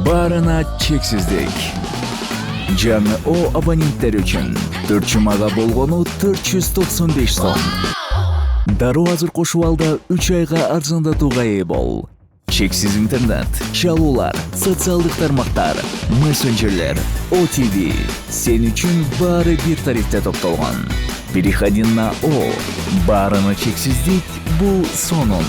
Barına çeksizlik. Жаңы O абоненттер үчүн 4 жумага болгону 495 сом. Дароо азыр кошуп алда 3 айга арзандатууга ээ бол. Чексиз интернет, чалуулар, социалдык тармактар, мессенджерлер, OTV. Сен үчүн баары бир тарифте топтолгон. Переходи на О. Барына чексиздик бул сонун.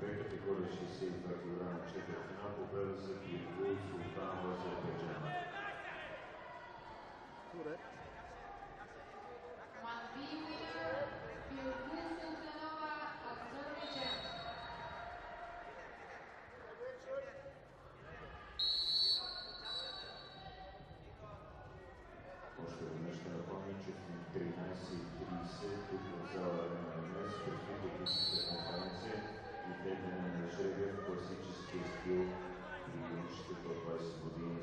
Две категории 62 кг четвъртфинал победа за Биргул Султанова Азербайджан. Още веднъж ще напомня, че в 13:30 тук в зала Арена МС предстои техническа конференция и тегляне на жребия в класическия стил при юношите до 20 години.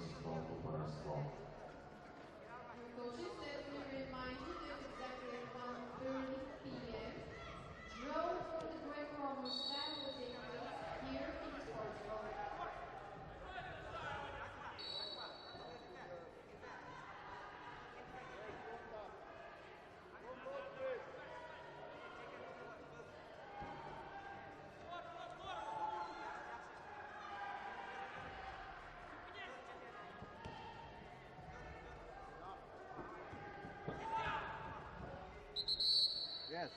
Yes.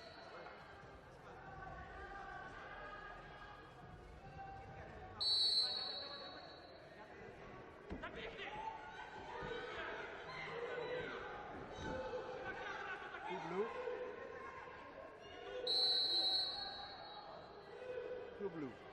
Two blue. Two blue.